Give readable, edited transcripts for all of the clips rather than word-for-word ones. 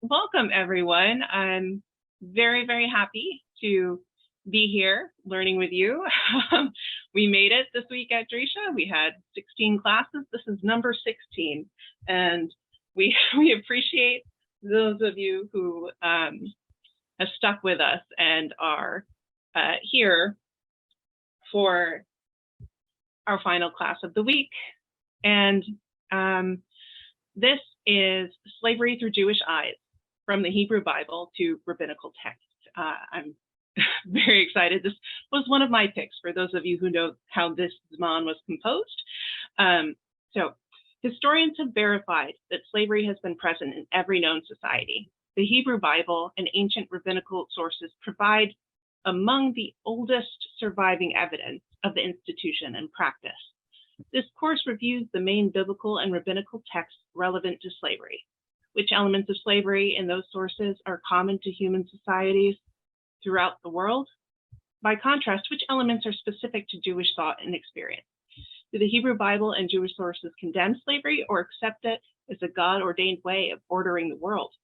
Welcome, everyone. I'm very, very happy to be here learning with you. We made it this week at Drisha. We had 16 classes. This is number 16. And we appreciate those of you who have stuck with us and are here for our final class of the week. And this is Slavery Through Jewish Eyes, from the Hebrew Bible to Rabbinical text. I'm very excited. This was one of my picks for those of you who know how this Zman was composed. So historians have verified that slavery has been present in every known society. The Hebrew Bible and ancient rabbinical sources provide among the oldest surviving evidence of the institution and practice. This course reviews the main biblical and rabbinical texts relevant to slavery. Which elements of slavery in those sources are common to human societies throughout the world? By contrast, which elements are specific to Jewish thought and experience? Do the Hebrew Bible and Jewish sources condemn slavery or accept it as a God-ordained way of ordering the world?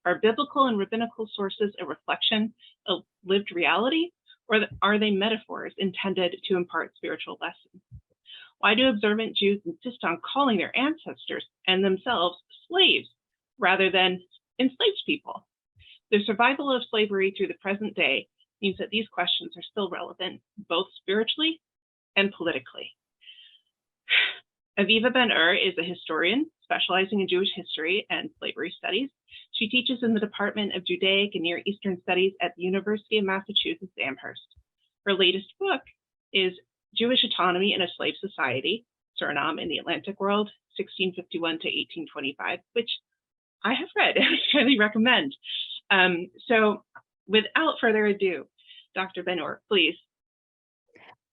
Are biblical and rabbinical sources a reflection of lived reality, or are they metaphors intended to impart spiritual lessons? Why do observant Jews insist on calling their ancestors and themselves slaves rather than enslaved people? The survival of slavery through the present day means that these questions are still relevant, both spiritually and politically. Aviva Ben-Ur is a historian specializing in Jewish history and slavery studies. She teaches in the Department of Judaic and Near Eastern Studies at the University of Massachusetts Amherst. Her latest book is Jewish Autonomy in a Slave Society, Suriname in the Atlantic World, 1651 to 1825, which I have read and I highly recommend. So without further ado, Dr. Ben-Ur, please.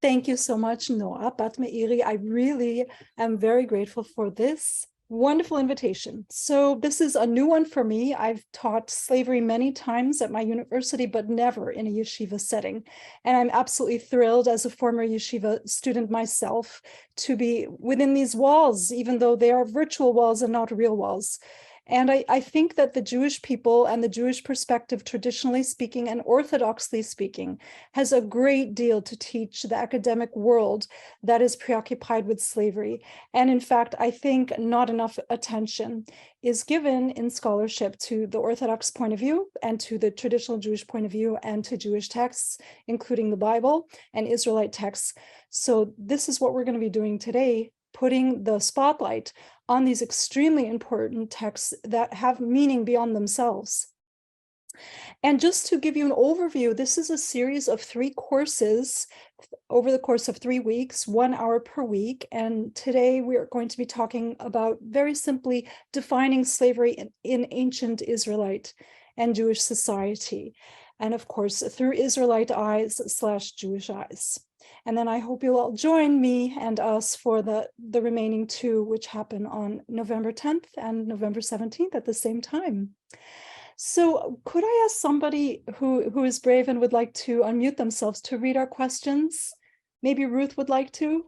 Thank you so much, Noah Bat Meiri. I really am very grateful for this wonderful invitation. So this is a new one for me. I've taught slavery many times at my university, but never in a yeshiva setting. And I'm absolutely thrilled as a former yeshiva student myself to be within these walls, even though they are virtual walls and not real walls. And I think that the Jewish people and the Jewish perspective, traditionally speaking and orthodoxly speaking, has a great deal to teach the academic world that is preoccupied with slavery. And in fact, I think not enough attention is given in scholarship to the Orthodox point of view and to the traditional Jewish point of view and to Jewish texts, including the Bible and Israelite texts. So this is what we're going to be doing today, putting the spotlight on these extremely important texts that have meaning beyond themselves. And just to give you an overview, this is a series of 3 courses over the course of 3 weeks, 1 hour per week. And today we are going to be talking about, very simply, defining slavery in ancient Israelite and Jewish society. And of course, through Israelite eyes / Jewish eyes. And then I hope you'll all join me and us for the remaining 2, which happen on November 10th and November 17th at the same time. So could I ask somebody who is brave and would like to unmute themselves to read our questions? Maybe Ruth would like to.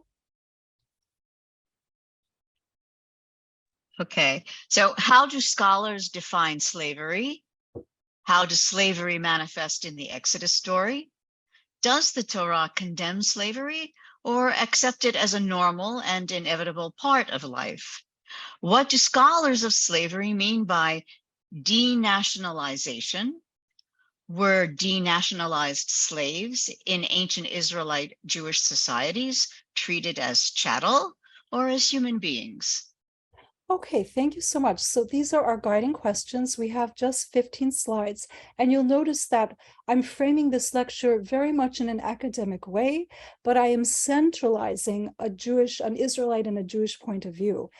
Okay, so how do scholars define slavery? How does slavery manifest in the Exodus story? Does the Torah condemn slavery or accept it as a normal and inevitable part of life? What do scholars of slavery mean by denationalization? Were denationalized slaves in ancient Israelite Jewish societies treated as chattel or as human beings? Okay, thank you so much. So these are our guiding questions. We have just 15 slides, and you'll notice that I'm framing this lecture very much in an academic way, but I am centralizing an Israelite and a Jewish point of view.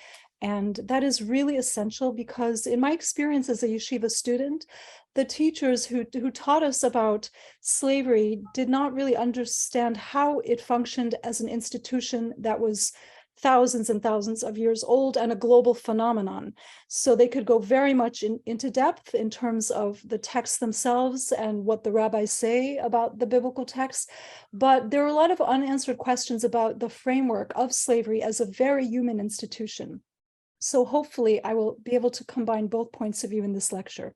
And that is really essential because in my experience as a yeshiva student, the teachers who taught us about slavery did not really understand how it functioned as an institution that was thousands and thousands of years old and a global phenomenon. So they could go very much into depth in terms of the texts themselves and what the rabbis say about the biblical texts. But there are a lot of unanswered questions about the framework of slavery as a very human institution. So hopefully I will be able to combine both points of view in this lecture.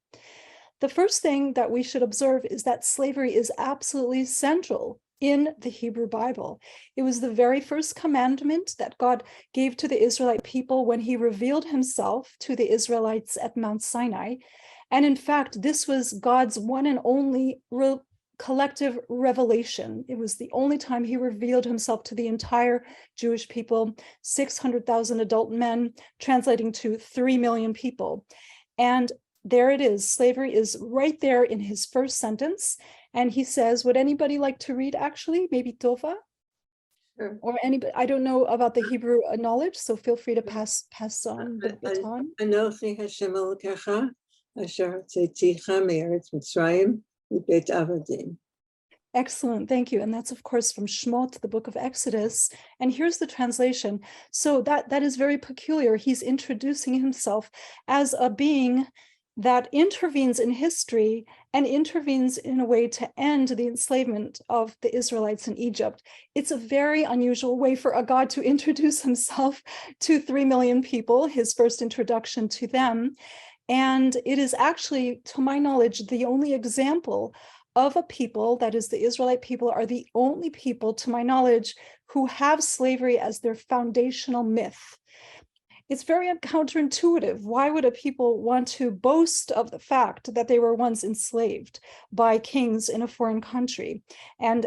The first thing that we should observe is that slavery is absolutely central in the Hebrew Bible. It was the very first commandment that God gave to the Israelite people when he revealed himself to the Israelites at Mount Sinai. And in fact, this was God's one and only collective revelation. It was the only time he revealed himself to the entire Jewish people, 600,000 adult men, translating to 3 million people. And there it is. Slavery is right there in his first sentence. And he says, would anybody like to read actually? Maybe Tova? Sure. Or anybody? I don't know about the Hebrew knowledge, so feel free to pass on the baton. Anochi Hashem Elokecha, asher hotzicha me'eretz Mitzrayim, mibeit avadim. Excellent, thank you. And that's, of course, from Shmot, the book of Exodus. And here's the translation. So that is very peculiar. He's introducing himself as a being that intervenes in history and intervenes in a way to end the enslavement of the Israelites in Egypt. It's a very unusual way for a God to introduce himself to 3 million people, his first introduction to them. And it is actually, to my knowledge, the only example of a people, that is the Israelite people, are the only people, to my knowledge, who have slavery as their foundational myth. It's very counterintuitive. Why would a people want to boast of the fact that they were once enslaved by kings in a foreign country and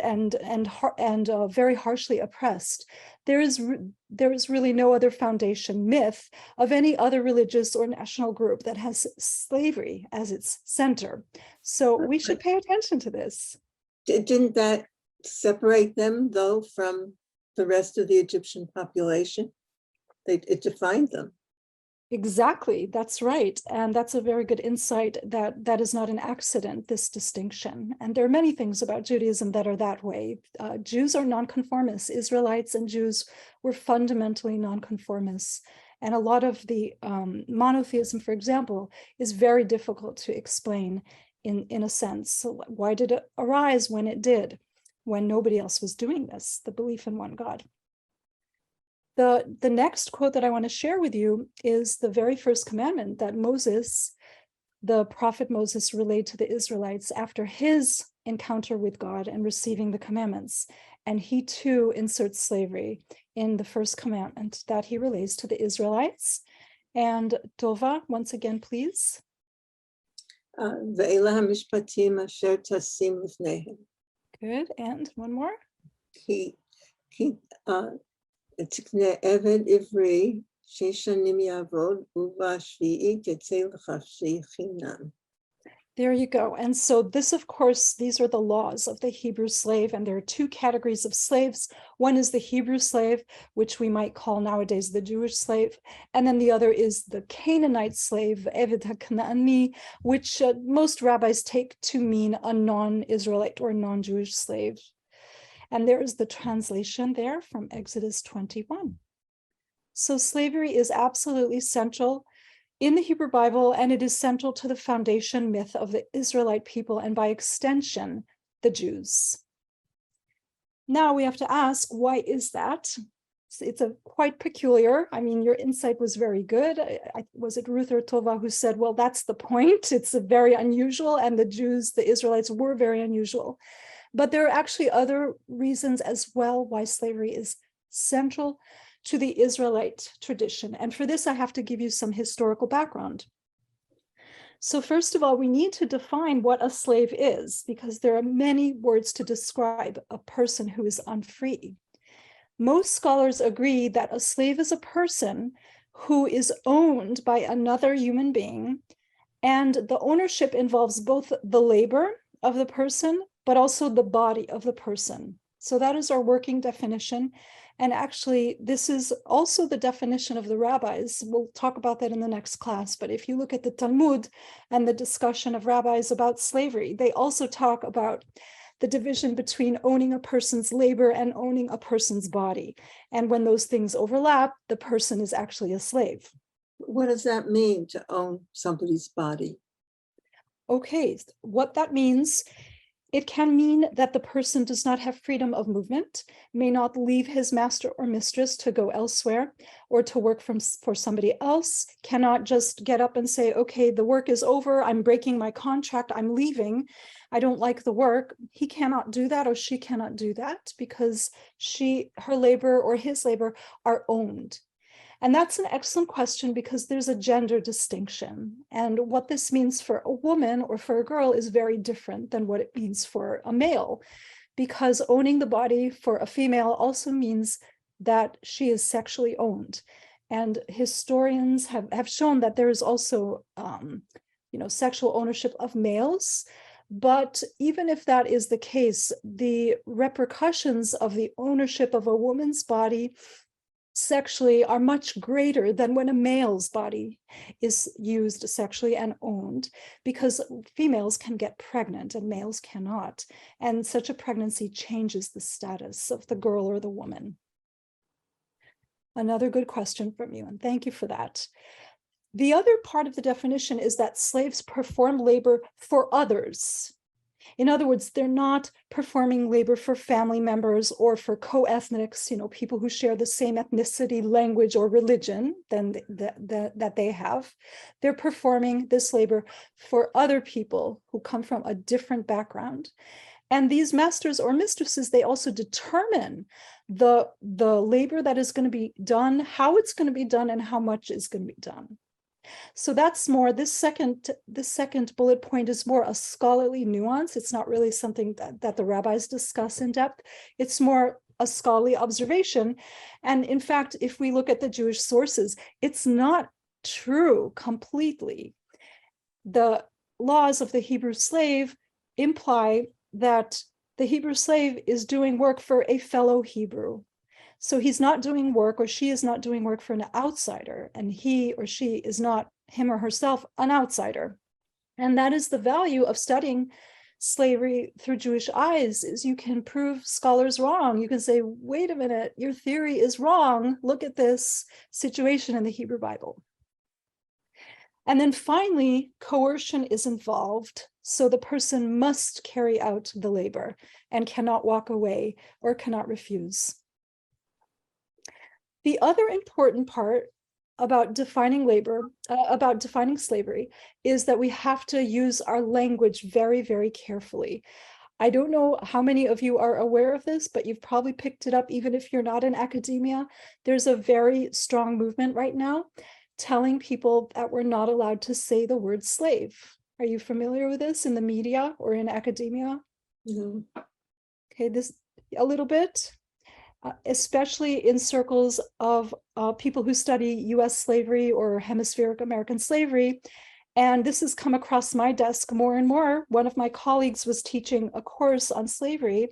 very harshly oppressed? There is really no other foundation myth of any other religious or national group that has slavery as its center. So we should pay attention to this. Didn't that separate them, though, from the rest of the Egyptian population? It defined them. Exactly, that's right. And that's a very good insight that is not an accident, this distinction. And there are many things about Judaism that are that way. Jews are nonconformists. Israelites and Jews were fundamentally nonconformists. And a lot of the monotheism, for example, is very difficult to explain in a sense. So why did it arise when it did, when nobody else was doing this, the belief in one God? The next quote that I want to share with you is the very first commandment that Moses, the prophet Moses, relayed to the Israelites after his encounter with God and receiving the commandments. And he too inserts slavery in the first commandment that he relays to the Israelites. And Tova, once again, please. Ve'ela hamishpatim asher tasim lifnehem. Good. And one more. תקנה עבד עברי 6 שנים יעבוד ובשביעית יצא לחופשי חינם. There you go. And so this, of course, these are the laws of the Hebrew slave. And there are two categories of slaves. One is the Hebrew slave, which we might call nowadays the Jewish slave. And then the other is the Canaanite slave, Eved HaKanaani, which most rabbis take to mean a non-Israelite or non-Jewish slave. And there is the translation there from Exodus 21. So slavery is absolutely central in the Hebrew Bible, and it is central to the foundation myth of the Israelite people, and by extension, the Jews. Now we have to ask, why is that? It's quite peculiar. I mean, your insight was very good. Was it Ruth or Tova who said, well, that's the point. It's very unusual, and the Jews, the Israelites, were very unusual. But there are actually other reasons as well why slavery is central to the Israelite tradition. And for this, I have to give you some historical background. So first of all, we need to define what a slave is, because there are many words to describe a person who is unfree. Most scholars agree that a slave is a person who is owned by another human being, and the ownership involves both the labor of the person but also the body of the person. So that is our working definition. And actually, this is also the definition of the rabbis. We'll talk about that in the next class. But if you look at the Talmud and the discussion of rabbis about slavery, they also talk about the division between owning a person's labor and owning a person's body. And when those things overlap, the person is actually a slave. What does that mean, to own somebody's body? Okay, what that means It can mean that the person does not have freedom of movement, may not leave his master or mistress to go elsewhere or to work for somebody else, cannot just get up and say, okay, the work is over, I'm breaking my contract, I'm leaving, I don't like the work. He cannot do that, or she cannot do that, because her labor or his labor are owned. And that's an excellent question, because there's a gender distinction. And what this means for a woman or for a girl is very different than what it means for a male, because owning the body for a female also means that she is sexually owned. And historians have shown that there is also sexual ownership of males. But even if that is the case, the repercussions of the ownership of a woman's body sexually are much greater than when a male's body is used sexually and owned, because females can get pregnant and males cannot. And such a pregnancy changes the status of the girl or the woman. Another good question from you, and thank you for that. The other part of the definition is that slaves perform labor for others. In other words, they're not performing labor for family members or for co-ethnics, people who share the same ethnicity, language, or religion that they have. They're performing this labor for other people who come from a different background. And these masters or mistresses, they also determine the labor that is going to be done, how it's going to be done, and how much is going to be done. So that's more, this second bullet point is more a scholarly nuance. It's not really something that the rabbis discuss in depth. It's more a scholarly observation. And in fact, if we look at the Jewish sources, it's not true completely. The laws of the Hebrew slave imply that the Hebrew slave is doing work for a fellow Hebrew. So he's not doing work, or she is not doing work for an outsider, and he or she is not, him or herself, an outsider. And that is the value of studying slavery through Jewish eyes, is you can prove scholars wrong. You can say, wait a minute, your theory is wrong. Look at this situation in the Hebrew Bible. And then finally, coercion is involved. So the person must carry out the labor and cannot walk away or cannot refuse. The other important part about defining slavery, is that we have to use our language very, very carefully. I don't know how many of you are aware of this, but you've probably picked it up even if you're not in academia. There's a very strong movement right now telling people that we're not allowed to say the word slave. Are you familiar with this in the media or in academia? No. Okay, this a little bit. Especially in circles of people who study US slavery or hemispheric American slavery. And this has come across my desk more and more. One of my colleagues was teaching a course on slavery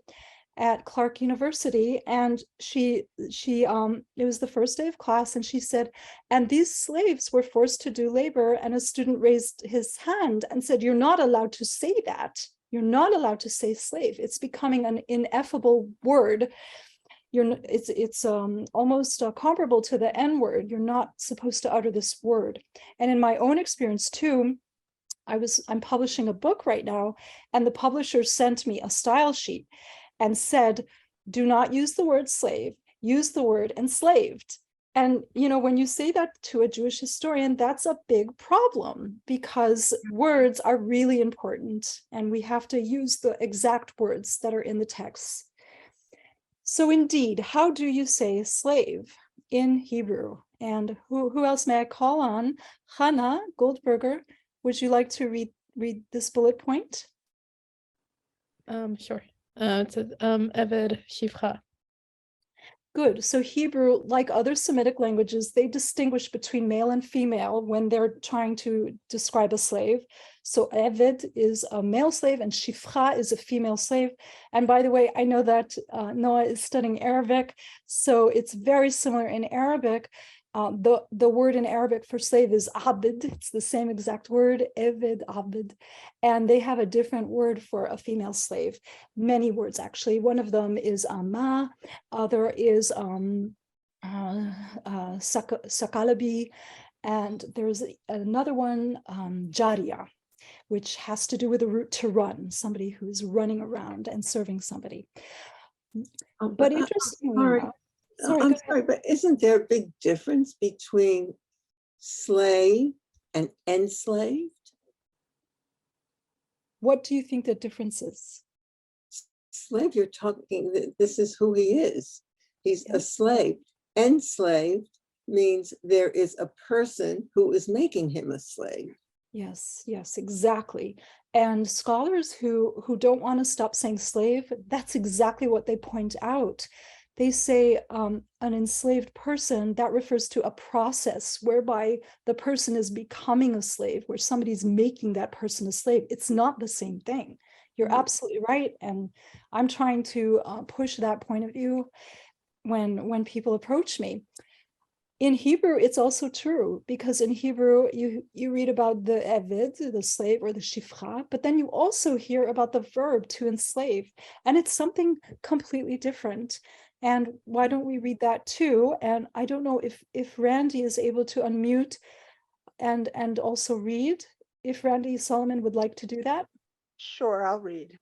at Clark University, and it was the first day of class, and she said, and these slaves were forced to do labor, and a student raised his hand and said, you're not allowed to say that. You're not allowed to say slave. It's becoming an ineffable word. It's almost comparable to the N word. You're not supposed to utter this word. And in my own experience too, I'm publishing a book right now, and the publisher sent me a style sheet and said, do not use the word slave, use the word enslaved. And when you say that to a Jewish historian, that's a big problem, because words are really important, and we have to use the exact words that are in the text. So indeed, how do you say slave in Hebrew? And who else may I call on? Hannah Goldberger, would you like to read this bullet point? Sure. It says Eved Shifcha. Good. So Hebrew, like other Semitic languages, they distinguish between male and female when they're trying to describe a slave. So Eved is a male slave and Shifcha is a female slave. And by the way, I know that Noah is studying Arabic, so it's very similar in Arabic. The word in Arabic for slave is abid. It's the same exact word, Eved, abid. And they have a different word for a female slave. Many words, actually. One of them is ama, other is sakalabi, and there's another one, jaria. which has to do with the root to run, somebody who's running around and serving somebody. But interestingly enough, I'm sorry, but isn't there a big difference between slave and enslaved? what do you think the difference is? Slave, you're talking, this is who he is. He's a slave. Enslaved means there is a person who is making him a slave. Yes, yes, exactly. And scholars who don't want to stop saying slave, that's exactly what they point out. They say an enslaved person, that refers to a process whereby the person is becoming a slave, where somebody's making that person a slave. It's not the same thing. You're absolutely right. And I'm trying to push that point of view when people approach me. In Hebrew, it's also true, because in Hebrew, you read about the eved, the slave, or the shifra, but then you also hear about the verb to enslave, and it's something completely different. And why don't we read that too? And I don't know if Randy is able to unmute and also read, if Randy Solomon would like to do that. Sure, I'll read.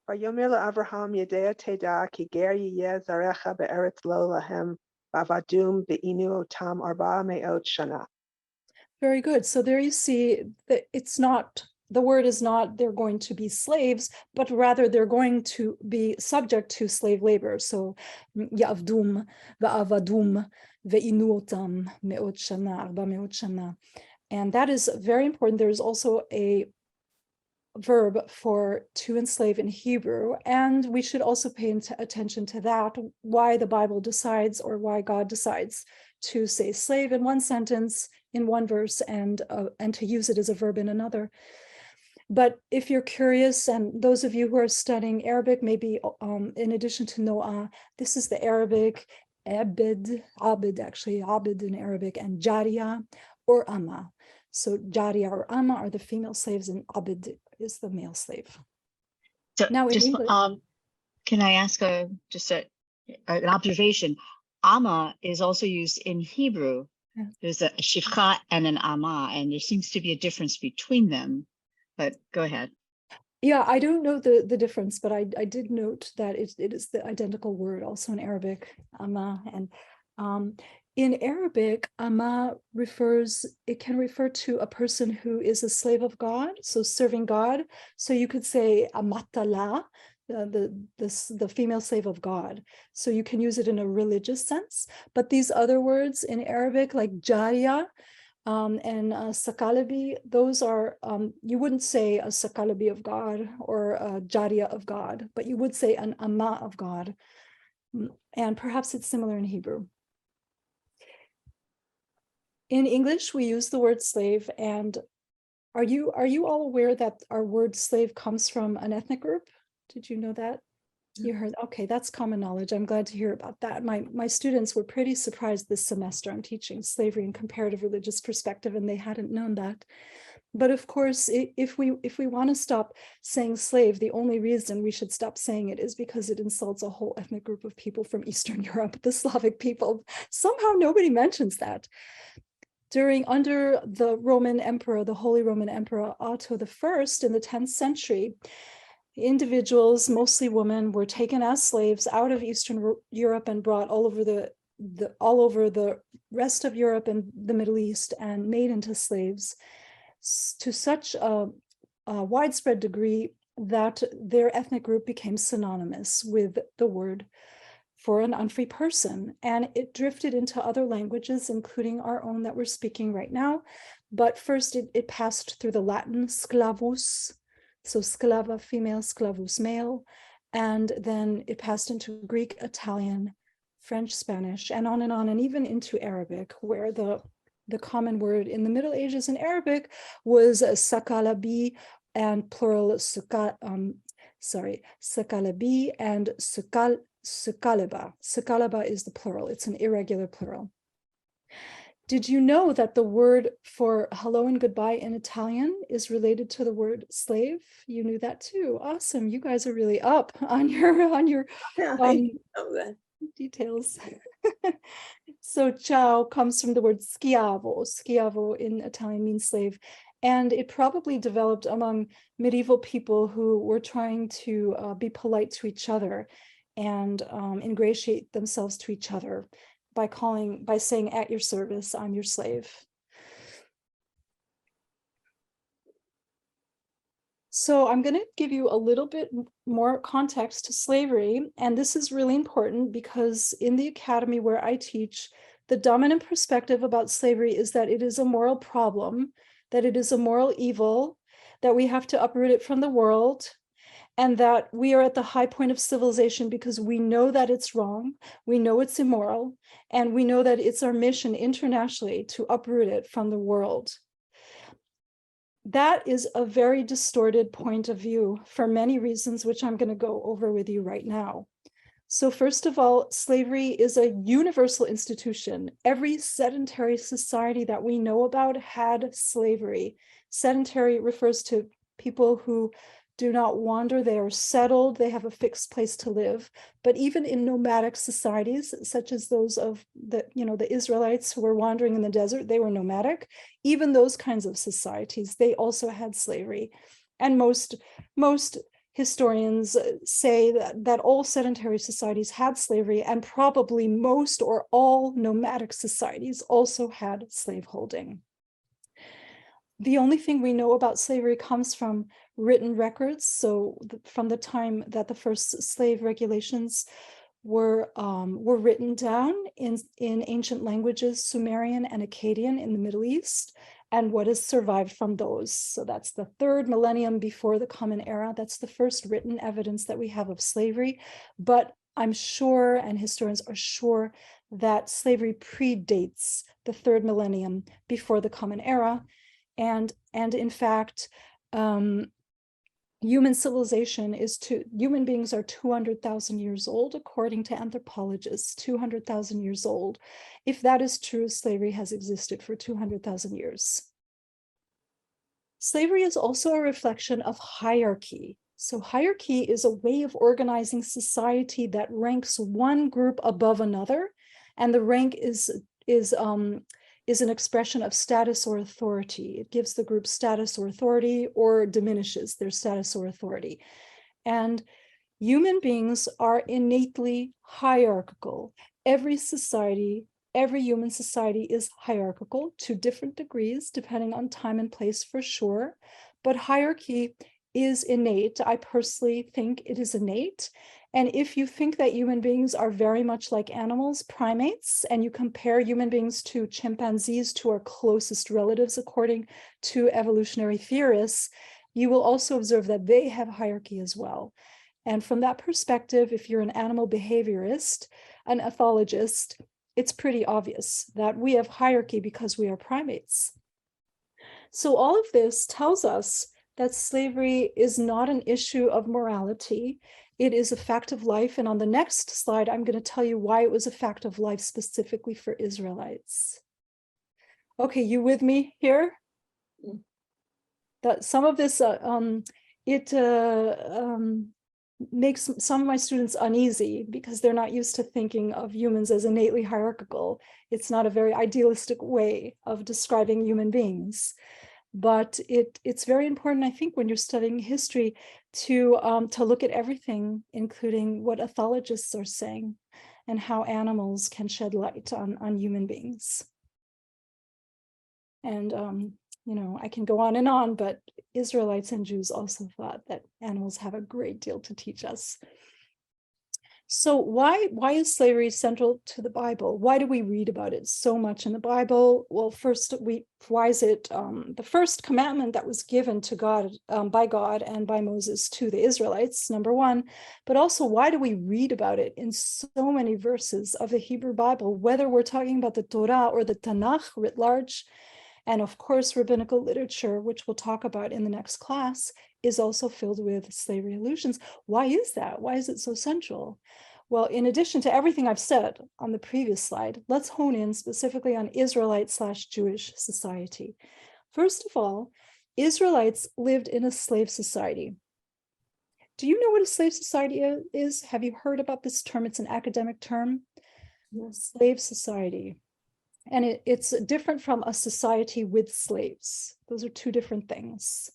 Vayomer Avraham Yedea Teda Ki Ger Yeh Zarecha Be'eretz Lo Lahem Bavadum Be'inu Otam Arba Me'ot Shana. Very good. So there you see that it's not, the word is not they're going to be slaves, but rather they're going to be subject to slave labor. So Ya'avdum Va'avadum Ve'inu Otam Me'ot Shana, Arba Me'ot Shana. And that is very important. There's also a verb for to enslave in Hebrew, and we should also pay attention to that, why the Bible decides, or why God decides to say slave in one sentence in one verse and to use it as a verb in another. But if you're curious, and those of you who are studying Arabic, maybe in addition to Noah, this is the Arabic abid in Arabic, and Jariya or Amma. So Jariya or Amma are the female slaves, and Abid is the male slave. So now in just, English, can I ask an observation? Amma is also used in Hebrew. Yeah. There's a shifcha and an amma, and there seems to be a difference between them. But go ahead. Yeah, I don't know the difference, but I did note that it is the identical word also in Arabic, Amma. And in Arabic, Amma can refer to a person who is a slave of God, so serving God. So you could say Amatala, the female slave of God. So you can use it in a religious sense. But these other words in Arabic, like Jariya and Sakalabi, those are, you wouldn't say a Sakalabi of God or a Jariya of God, but you would say an Amma of God. And perhaps it's similar in Hebrew. In English, we use the word slave, and are you all aware that our word slave comes from an ethnic group? Did you know that? You heard? Okay, that's common knowledge. I'm glad to hear about that. My students were pretty surprised this semester. I'm teaching slavery and comparative religious perspective, and they hadn't known that. But of course, if we want to stop saying slave, the only reason we should stop saying it is because it insults a whole ethnic group of people from Eastern Europe, the Slavic people. Somehow nobody mentions that. Under the Roman Emperor, the Holy Roman Emperor Otto I in the 10th century, individuals, mostly women, were taken as slaves out of Eastern Europe and brought all over the rest of Europe and the Middle East and made into slaves to such a widespread degree that their ethnic group became synonymous with the word for an unfree person. And it drifted into other languages, including our own that we're speaking right now. But first it passed through the Latin sclavus, so sclava female, sclavus male, and then it passed into Greek, Italian, French, Spanish, and on, and even into Arabic, where the common word in the Middle Ages in Arabic was sakalabi and plural sakalabi and sakalaba. Sakalaba is the plural. It's an irregular plural. Did you know that the word for hello and goodbye in Italian is related to the word slave? You knew that too. Awesome. You guys are really up on your details. So ciao comes from the word schiavo. Schiavo in Italian means slave. And it probably developed among medieval people who were trying to be polite to each other and ingratiate themselves to each other by saying, "At your service, I'm your slave." So I'm going to give you a little bit more context to slavery. And this is really important because in the academy where I teach, the dominant perspective about slavery is that it is a moral problem, that it is a moral evil, that we have to uproot it from the world, and that we are at the high point of civilization because we know that it's wrong, we know it's immoral, and we know that it's our mission internationally to uproot it from the world. That is a very distorted point of view for many reasons, which I'm going to go over with you right now. So first of all, slavery is a universal institution. Every sedentary society that we know about had slavery. Sedentary refers to people who do not wander, they are settled, they have a fixed place to live. But even in nomadic societies, such as those of the Israelites who were wandering in the desert, they were nomadic. Even those kinds of societies, they also had slavery. And most historians say that all sedentary societies had slavery, and probably most or all nomadic societies also had slaveholding. The only thing we know about slavery comes from written records. So from the time that the first slave regulations were written down in ancient languages, Sumerian and Akkadian in the Middle East, and what has survived from those. So that's the 3rd millennium before the Common Era. That's the first written evidence that we have of slavery. But I'm sure, and historians are sure, that slavery predates the 3rd millennium before the Common Era. And in fact, human civilization human beings are 200,000 years old, according to anthropologists, 200,000 years old. If that is true, slavery has existed for 200,000 years. Slavery is also a reflection of hierarchy. So hierarchy is a way of organizing society that ranks one group above another, and the rank is an expression of status or authority. It gives the group status or authority, or diminishes their status or authority. And human beings are innately hierarchical. Every human society is hierarchical to different degrees, depending on time and place for sure. But hierarchy is innate. I personally think it is innate. And if you think that human beings are very much like animals, primates, and you compare human beings to chimpanzees, to our closest relatives, according to evolutionary theorists, you will also observe that they have hierarchy as well. And from that perspective, if you're an animal behaviorist, an ethologist, it's pretty obvious that we have hierarchy because we are primates. So all of this tells us that slavery is not an issue of morality. It is a fact of life. And on the next slide, I'm going to tell you why it was a fact of life specifically for Israelites. Okay, you with me here? That some of this, makes some of my students uneasy because they're not used to thinking of humans as innately hierarchical. It's not a very idealistic way of describing human beings. But it's very important, I think, when you're studying history to look at everything, including what ethologists are saying and how animals can shed light on human beings. And, I can go on and on, but Israelites and Jews also thought that animals have a great deal to teach us. So why is slavery central to the Bible? Why do we read about it so much in the Bible? Well, first, why is it the first commandment that was given to God by God and by Moses to the Israelites, number one, but also why do we read about it in so many verses of the Hebrew Bible, whether we're talking about the Torah or the Tanakh writ large? And of course, rabbinical literature, which we'll talk about in the next class, is also filled with slavery allusions. Why is that? Why is it so central? Well, in addition to everything I've said on the previous slide, let's hone in specifically on Israelite/Jewish society. First of all, Israelites lived in a slave society. Do you know what a slave society is? Have you heard about this term? It's an academic term. Slave society. And it's different from a society with slaves. Those are two different things.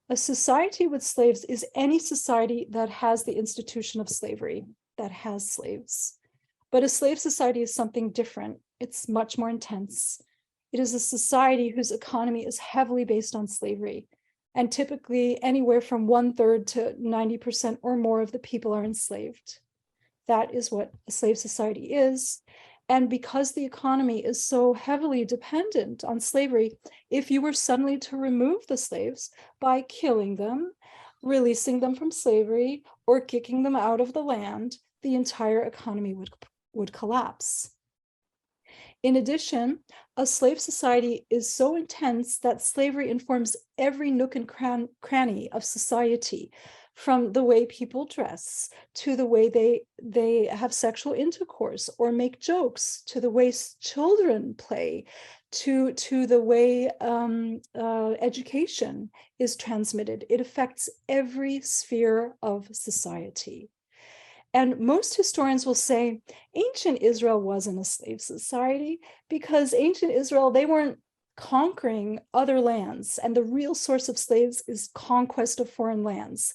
A society with slaves is any society that has the institution of slavery, that has slaves. But a slave society is something different. It's much more intense. It is a society whose economy is heavily based on slavery. And typically anywhere from 1/3 to 90% or more of the people are enslaved. That is what a slave society is. And because the economy is so heavily dependent on slavery, if you were suddenly to remove the slaves by killing them, releasing them from slavery, or kicking them out of the land, the entire economy would collapse. In addition, a slave society is so intense that slavery informs every nook and cranny of society, from the way people dress to the way they have sexual intercourse or make jokes, to the way children play, to the way education is transmitted. It affects every sphere of society. And most historians will say ancient Israel wasn't a slave society, because ancient Israel, they weren't conquering other lands. And the real source of slaves is conquest of foreign lands.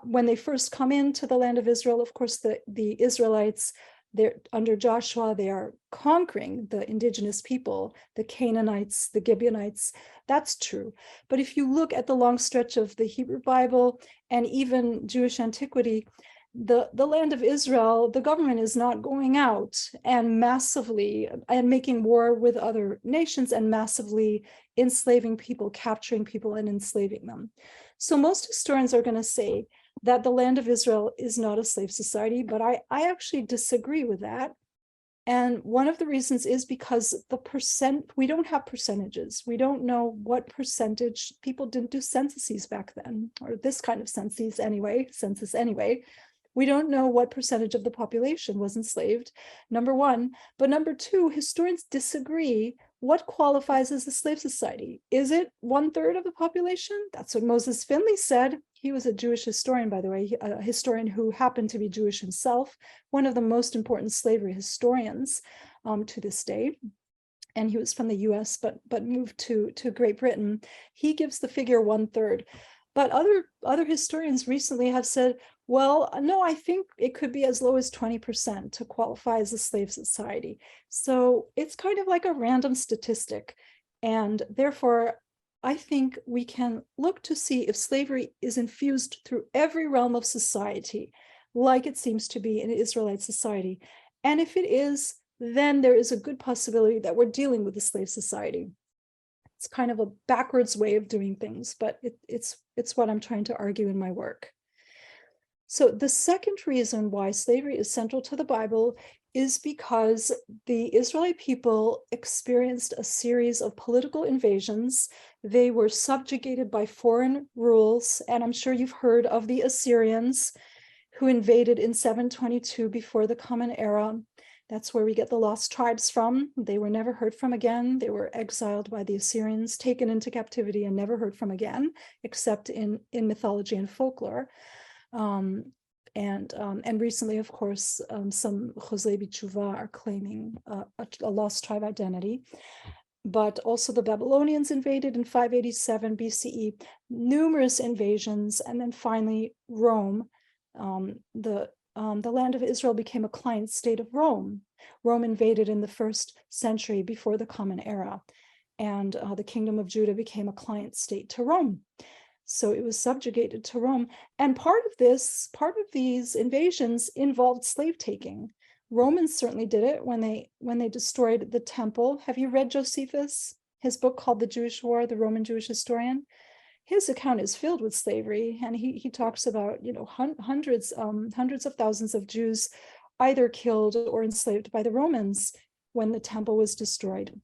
When they first come into the land of Israel, of course, the Israelites, they're under Joshua, they are conquering the indigenous people, the Canaanites, the Gibeonites. That's true. But if you look at the long stretch of the Hebrew Bible and even Jewish antiquity, the land of Israel, the government is not going out and massively and making war with other nations and massively enslaving people, capturing people and enslaving them. So most historians are going to say that the land of Israel is not a slave society, but I actually disagree with that. And one of the reasons is because we don't have percentages. We don't know what percentage. People didn't do censuses back then, or this kind of census anyway. We don't know what percentage of the population was enslaved, number one. But number two, historians disagree what qualifies as a slave society. Is it 1/3 of the population? That's what Moses Finley said. He was a Jewish historian, by the way, a historian who happened to be Jewish himself, one of the most important slavery historians to this day. And he was from the US, but moved to Great Britain. He gives the figure 1/3. But other historians recently have said, well, no, I think it could be as low as 20% to qualify as a slave society. So it's kind of like a random statistic. And therefore, I think we can look to see if slavery is infused through every realm of society, like it seems to be in Israelite society. And if it is, then there is a good possibility that we're dealing with a slave society. It's kind of a backwards way of doing things, but it's what I'm trying to argue in my work. So the second reason why slavery is central to the Bible is because the Israelite people experienced a series of political invasions. They were subjugated by foreign rules, and I'm sure you've heard of the Assyrians, who invaded in 722 before the Common Era. That's where we get the lost tribes from. They were never heard from again. They were exiled by the Assyrians, taken into captivity, and never heard from again, except in mythology and folklore. And recently, of course, some Chosei B'Tshuva are claiming a lost tribe identity. But also the Babylonians invaded in 587 BCE, numerous invasions, and then finally Rome. The land of Israel became a client state of Rome. Rome invaded in the 1st century before the Common Era, and the kingdom of Judah became a client state to Rome. So it was subjugated to Rome. And part of these invasions involved slave taking. Romans certainly did it when they destroyed the temple. Have you read Josephus, his book called The Jewish War, the Roman Jewish historian? His account is filled with slavery, and he talks about hundreds of thousands of Jews either killed or enslaved by the Romans when the temple was destroyed.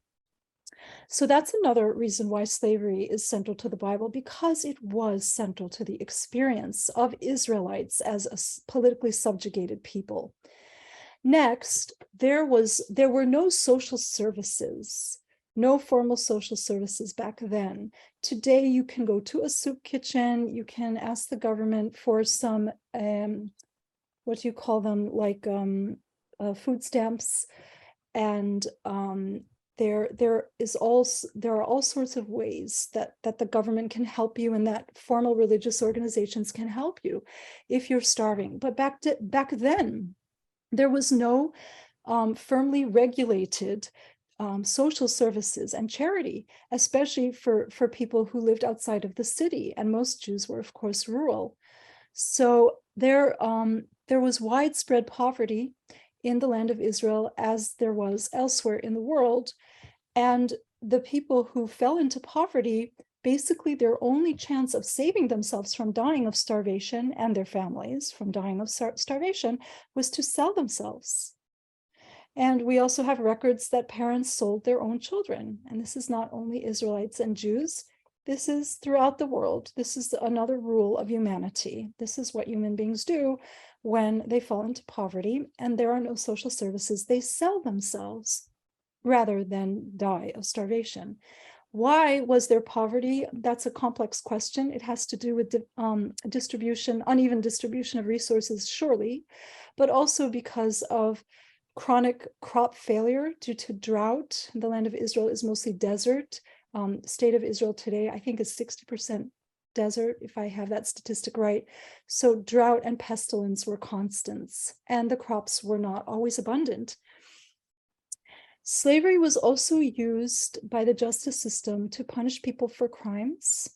So that's another reason why slavery is central to the Bible, because it was central to the experience of Israelites as a politically subjugated people. Next, there were no social services. No formal social services back then. Today, you can go to a soup kitchen. You can ask the government for some, what do you call them, like food stamps. And there are all sorts of ways that the government can help you and that formal religious organizations can help you if you're starving. But back then, there was no firmly regulated social services and charity, especially for people who lived outside of the city. And most Jews were, of course, rural. So there was widespread poverty in the land of Israel, as there was elsewhere in the world. And the people who fell into poverty, basically their only chance of saving themselves from dying of starvation and their families from dying of starvation was to sell themselves. And we also have records that parents sold their own children. And this is not only Israelites and Jews. This is throughout the world. This is another rule of humanity. This is what human beings do when they fall into poverty and there are no social services. They sell themselves rather than die of starvation. Why was there poverty? That's a complex question. It has to do with uneven distribution of resources, surely, but also because of chronic crop failure due to drought. The land of Israel is mostly desert. State of Israel today, I think, is 60% desert, if I have that statistic right. So drought and pestilence were constants, and the crops were not always abundant. Slavery was also used by the justice system to punish people for crimes.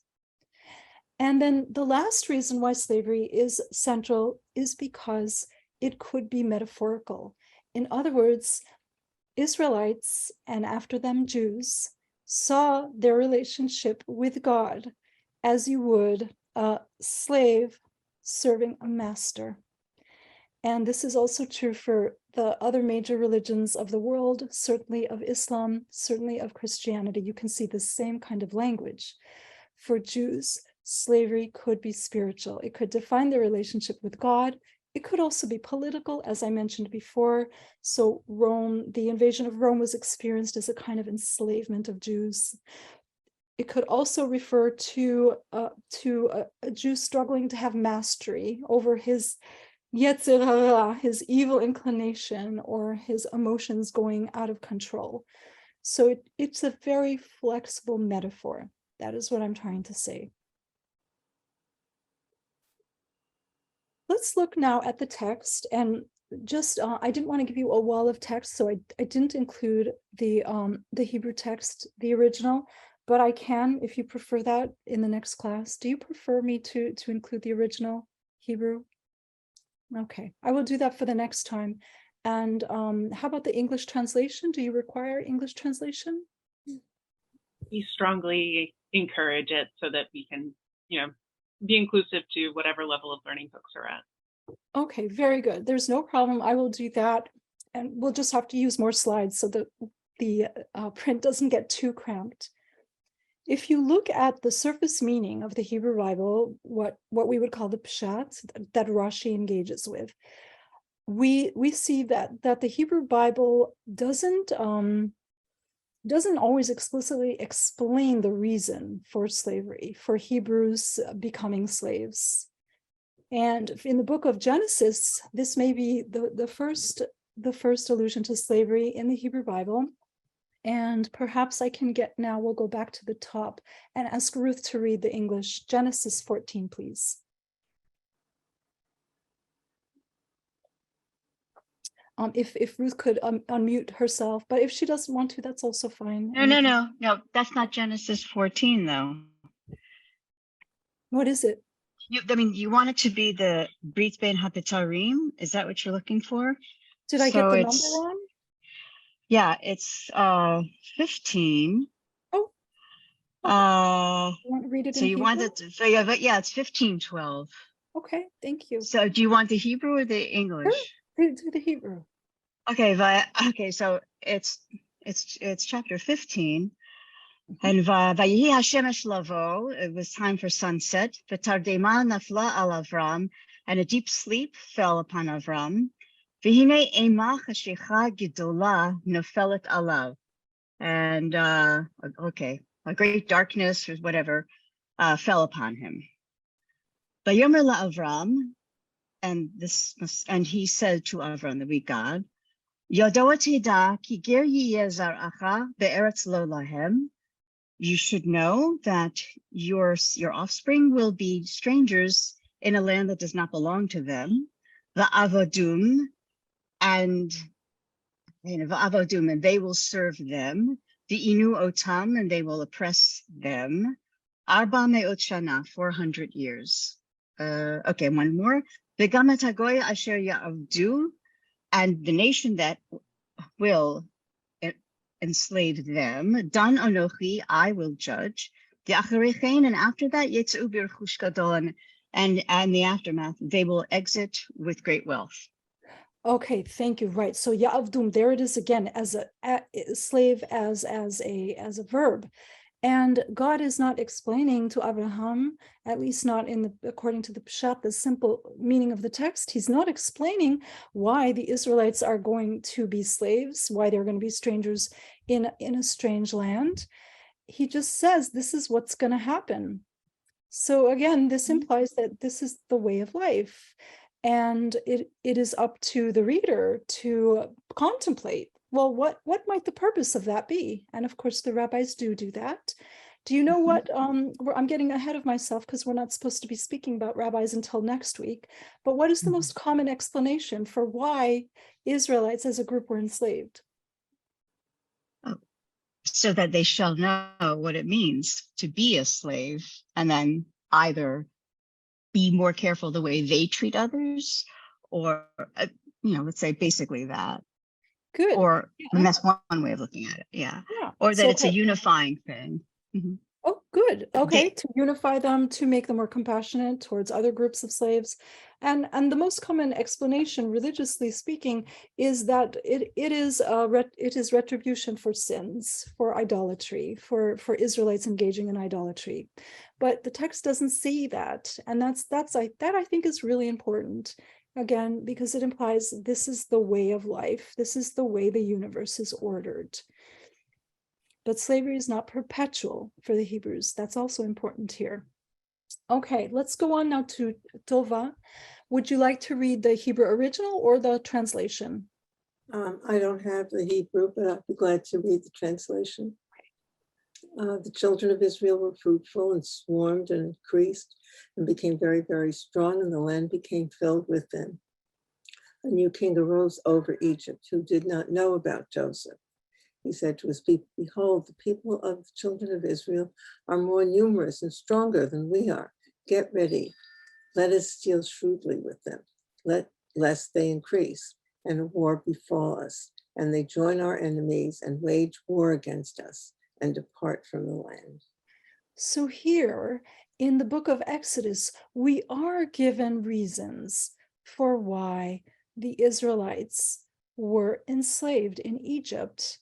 And then the last reason why slavery is central is because it could be metaphorical. In other words, Israelites, and after them Jews, saw their relationship with God as you would a slave serving a master. And this is also true for the other major religions of the world, certainly of Islam, certainly of Christianity. You can see the same kind of language. For Jews, slavery could be spiritual. It could define their relationship with God. It could also be political, as I mentioned before. So Rome, the invasion of Rome was experienced as a kind of enslavement of Jews. It could also refer to a Jew struggling to have mastery over his Yetzer hara, his evil inclination, or his emotions going out of control. So it's a very flexible metaphor. That is what I'm trying to say. Let's look now at the text, and just I didn't want to give you a wall of text, so I didn't include the Hebrew text, the original, but I can, if you prefer that, in the next class. Do you prefer me to include the original Hebrew? Okay, I will do that for the next time. And how about the English translation? Do you require English translation? We strongly encourage it so that we can, be inclusive to whatever level of learning folks are at. Okay, very good. There's no problem. I will do that. And we'll just have to use more slides so that the print doesn't get too cramped. If you look at the surface meaning of the Hebrew Bible, what we would call the Pshat that Rashi engages with, we see that the Hebrew Bible doesn't always explicitly explain the reason for slavery, for Hebrews becoming slaves. And in the book of Genesis, this may be the first allusion to slavery in the Hebrew Bible. And perhaps we'll go back to the top and ask Ruth to read the English. Genesis 14, please. If Ruth could unmute herself, but if she doesn't want to, that's also fine. No, that's not Genesis 14, though. What is it? You want it to be the Brit Ben HaPetarim? Is that what you're looking for? Did I get the number wrong? Yeah, it's 15. Oh. You want to read it so in you Hebrew? want it? So yeah, but yeah, it's 15:12. Okay, thank you. So do you want the Hebrew or the English? Do the Hebrew. Okay, so it's chapter 15. And Vayihi Hashemesh Lavo, it was time for sunset. V'tardema nafla al Avram, and a deep sleep fell upon Avram. V'hine ema chashicha gidola nofelet alav. And a great darkness or whatever fell upon him. Vayomer la Avram, and he said to Avram, the weak God, Yodoa teda ki ger yeh zar'acha be'eretz lo lahem. You should know that your offspring will be strangers in a land that does not belong to them. Va'avadum, and they will serve them. V'inu otam, and they will oppress them. Arba me'ot shana, 400 years. Okay, one more. V'gam et hagoy asher ya'avdu, and the nation that will enslave them. Dan anochi, I will judge. The acharechein, and after that, yetzu b'rechush gadol, and the aftermath, they will exit with great wealth. Okay, thank you. Right. So Ya'avdum, there it is again, as a slave, as a verb. And God is not explaining to Abraham, at least not according to the Pshat, the simple meaning of the text. He's not explaining why the Israelites are going to be slaves, why they're going to be strangers in a strange land. He just says this is what's going to happen. So again, this implies that this is the way of life. And it is up to the reader to contemplate, well, what might the purpose of that be? And of course, the rabbis do that. Do you know what, I'm getting ahead of myself because we're not supposed to be speaking about rabbis until next week, but what is the most common explanation for why Israelites as a group were enslaved? So that they shall know what it means to be a slave, and then either be more careful the way they treat others, or, let's say basically that. Good. Or, Yeah. and that's one way of looking at it. Yeah. Or that So, it's a unifying thing. Mm-hmm. Oh, good. Okay, to unify them, to make them more compassionate towards other groups of slaves. And the most common explanation, religiously speaking, is that it is retribution for sins, for idolatry, for Israelites engaging in idolatry. But the text doesn't say that. And that I think is really important. Again, because it implies this is the way of life. This is the way the universe is ordered. But slavery is not perpetual for the Hebrews. That's also important here. Okay, let's go on now to Tova. Would you like to read the Hebrew original or the translation? I don't have the Hebrew, but I'd be glad to read the translation. The children of Israel were fruitful and swarmed and increased and became very, very strong, and the land became filled with them. A new king arose over Egypt who did not know about Joseph. He said to his people, behold, the people of the children of Israel are more numerous and stronger than we are. Get ready. Let us deal shrewdly with them, lest they increase and a war befall us, and they join our enemies and wage war against us and depart from the land. So here in the book of Exodus, we are given reasons for why the Israelites were enslaved in Egypt.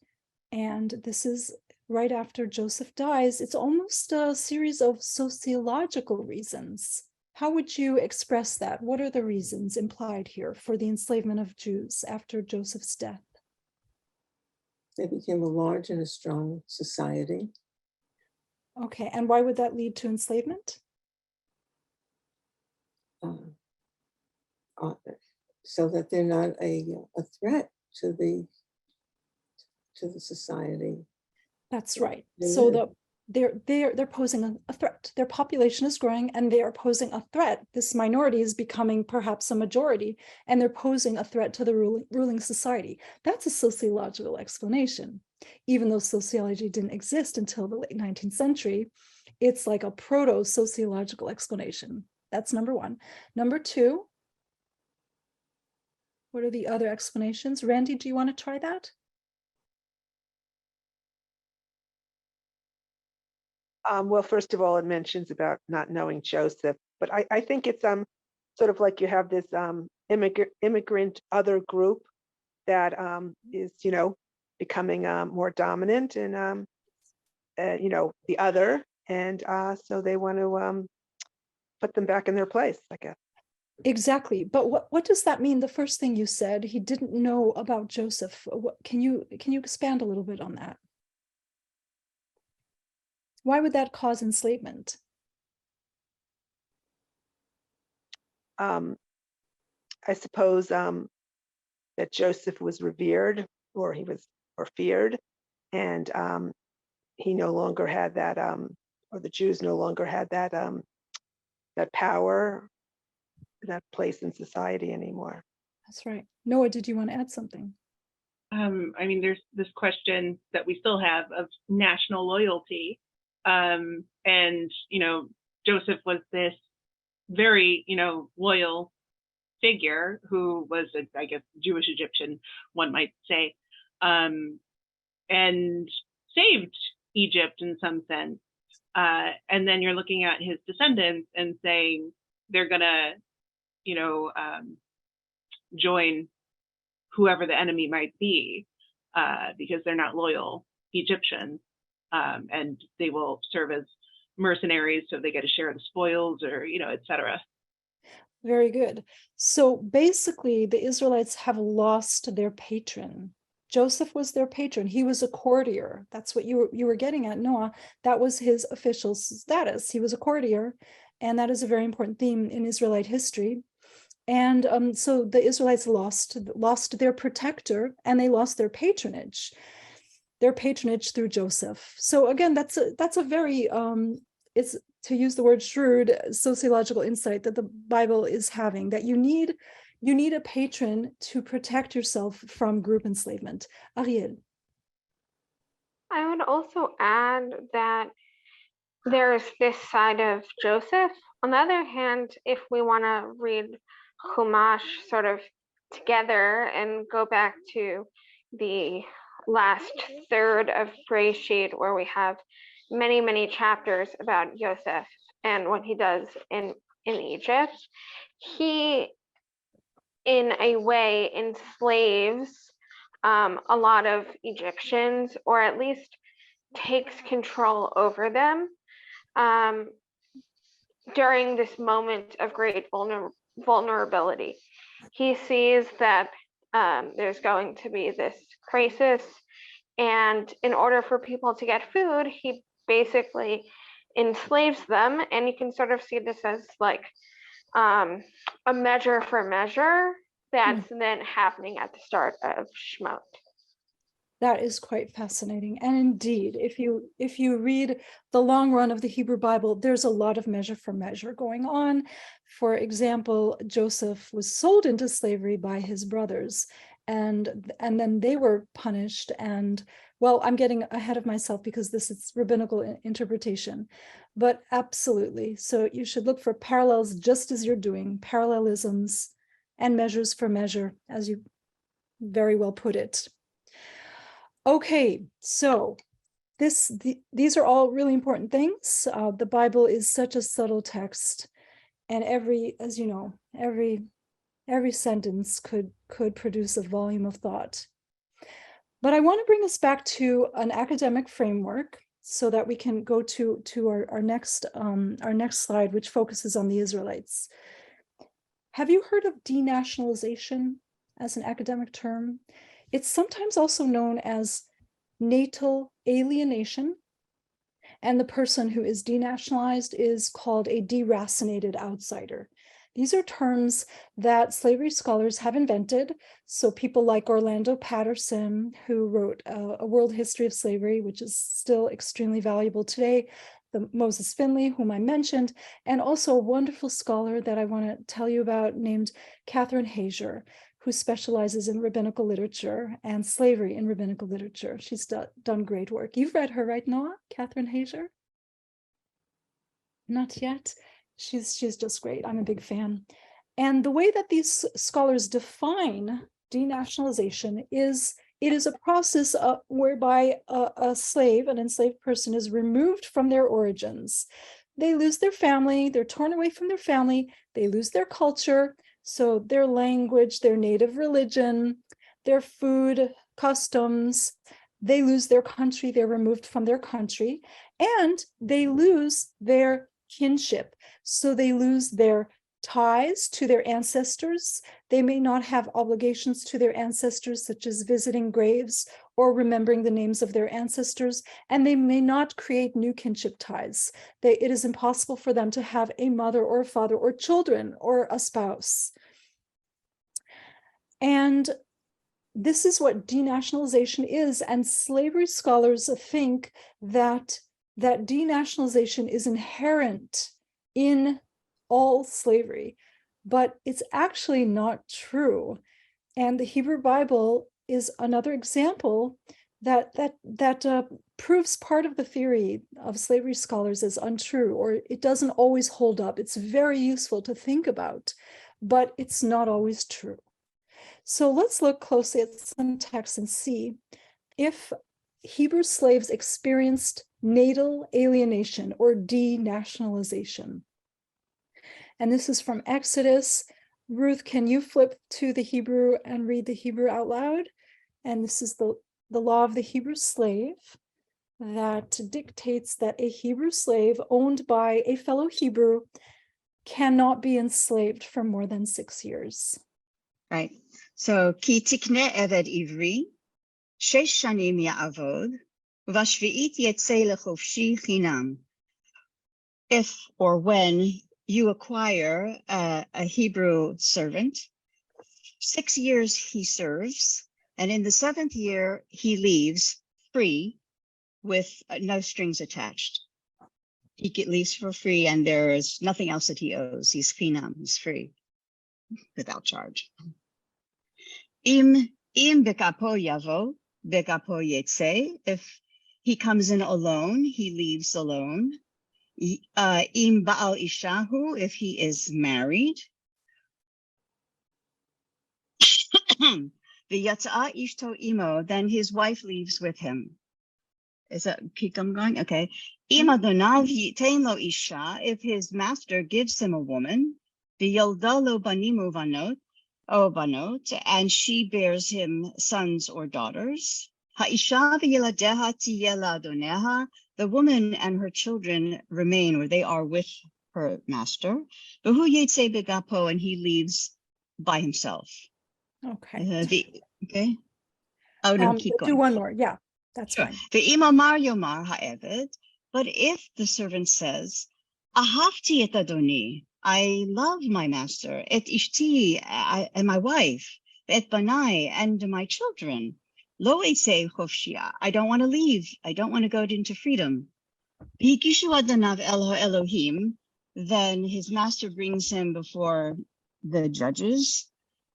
And this is right after Joseph dies. It's almost a series of sociological reasons. How would you express that? What are the reasons implied here for the enslavement of Jews after Joseph's death? They became a large and a strong society. Okay, and why would that lead to enslavement? So that they're not a threat to the society. That's right. So they're posing a threat. Their population is growing and they are posing a threat. This minority is becoming perhaps a majority, and they're posing a threat to the ruling society. That's a sociological explanation. Even though sociology didn't exist until the late 19th century, it's like a proto-sociological explanation. That's number one. Number two, what are the other explanations? Randy, do you want to try that? Well, first of all, it mentions about not knowing Joseph, but I think it's sort of like you have this immigrant other group that is becoming more dominant and the other, and so they want to put them back in their place, I guess. Exactly, but what does that mean? The first thing you said, he didn't know about Joseph. Can you expand a little bit on that? Why would that cause enslavement? I suppose that Joseph was revered, or feared, and he no longer had that, or the Jews no longer had that that power, that place in society anymore. That's right. Noah, did you want to add something? I mean, there's this question that we still have of national loyalty. And, Joseph was this very, loyal figure who was, I guess, Jewish Egyptian, one might say, and saved Egypt in some sense. And then you're looking at his descendants and saying they're going to, join whoever the enemy might be, because they're not loyal Egyptians, and they will serve as mercenaries, so they get to share the spoils, or etc. Very good. So basically, the Israelites have lost their patron. Joseph was their patron. He was a courtier. That's what you were getting at, Noah. That was his official status. He was a courtier, and that is a very important theme in Israelite history. And so the Israelites lost their protector, and they lost their patronage through Joseph. So again, that's a very it's, to use the word shrewd, sociological insight that the Bible is having, that you need a patron to protect yourself from group enslavement. Ariel. I would also add that there's this side of Joseph. On the other hand, if we want to read Chumash sort of together and go back to the last third of Bereshit, where we have many, many chapters about Joseph and what he does in Egypt, he, in a way, enslaves a lot of Egyptians, or at least takes control over them during this moment of great vulnerability. He sees that there's going to be this crisis, and in order for people to get food, he basically enslaves them. And you can sort of see this as like a measure for measure that's then happening at the start of Shemot. That is quite fascinating. And indeed, if you read the long run of the Hebrew Bible, there's a lot of measure for measure going on. For example, Joseph was sold into slavery by his brothers, and then they were punished. And well, I'm getting ahead of myself because this is rabbinical interpretation, but absolutely. So you should look for parallels, just as you're doing, parallelisms and measures for measure, as you very well put it. Okay, so these are all really important things. The Bible is such a subtle text, and every sentence could produce a volume of thought. But I want to bring us back to an academic framework so that we can go to our next slide, which focuses on the Israelites. Have you heard of denationalization as an academic term? It's sometimes also known as natal alienation, and the person who is denationalized is called a deracinated outsider. These are terms that slavery scholars have invented. So people like Orlando Patterson, who wrote a world history of slavery, which is still extremely valuable today, the Moses Finley, whom I mentioned, and also a wonderful scholar that I want to tell you about named Catherine Hazier, who specializes in rabbinical literature and slavery in rabbinical literature. She's done great work. You've read her, right, Noah? Catherine Hazier? Not yet. She's just great. I'm a big fan. And the way that these scholars define denationalization is it is a process whereby a slave, an enslaved person, is removed from their origins. They lose their family, they're torn away from their family, they lose their culture, so their language, their native religion, their food, customs, they lose their country, they're removed from their country, and they lose their kinship. So they lose their ties to their ancestors. They may not have obligations to their ancestors, such as visiting graves or remembering the names of their ancestors, and they may not create new kinship ties. It is impossible for them to have a mother or a father or children or a spouse. And this is what denationalization is, and slavery scholars think that denationalization is inherent in all slavery, but it's actually not true. And the Hebrew Bible is another example that proves part of the theory of slavery scholars as untrue, or it doesn't always hold up. It's very useful to think about, but it's not always true. So let's look closely at some texts and see if Hebrew slaves experienced natal alienation or denationalization. And this is from Exodus. Ruth, can you flip to the Hebrew and read the Hebrew out loud? And this is the law of the Hebrew slave that dictates that a Hebrew slave owned by a fellow Hebrew cannot be enslaved for more than 6 years. Right. So, ki tikne eved ivri, 6 shanim ya'avod, v'shvi'it yetzei lechofshi chinam. If or when you acquire a Hebrew servant, 6 years he serves, and in the 7th year he leaves free with no strings attached. He leaves for free, and there is nothing else that he owes. He's chinam, he's free, without charge. Im bekapo yavo, bekapo yetze. If he comes in alone, he leaves alone. Im ba'al ishahu, if he is married. V'yatza'a ishto imo, then his wife leaves with him. Is that, keep going? Okay. Im adonav yitain lo isha, if his master gives him a woman. V'yolda lo banimu vanot, banot, and she bears him sons or daughters. Ha'isha v'yeladeha tiyela adoneha, the woman and her children remain, or they are with her master. V'hu yetze begapo, and he leaves by himself. Okay. Okay. Oh no, keep going. Do one more. Yeah, that's sure. Fine. Ve'imamar yomar ha'eved, but if the servant says, Ahavti et adoni, I love my master, et ishti, and my wife, et banai, and my children, lo etze chofshia, I don't want to leave, I don't want to go into freedom. V'hikishu adanav elo Elohim, then his master brings him before the judges.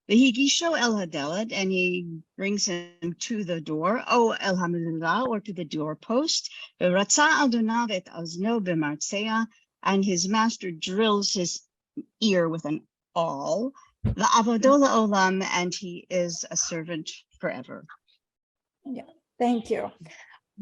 V'higisho el hadelet, and he brings him to the door, o el hamizah, or to the doorpost. V'ratza adonav et azno b'martzea, and his master drills his ear with an awl. V'avodola olam, and he is a servant forever. Yeah, thank you.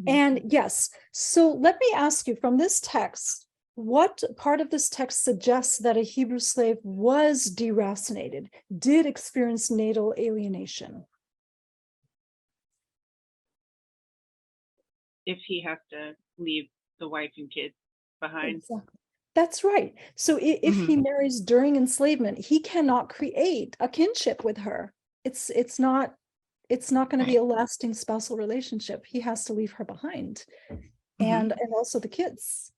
And yes, so let me ask you, from this text, what part of this text suggests that a Hebrew slave was deracinated, did experience natal alienation? If he has to leave the wife and kids behind. Exactly. That's right. So if he marries during enslavement, he cannot create a kinship with her. It's not going to be a lasting spousal relationship. He has to leave her behind, and also the kids.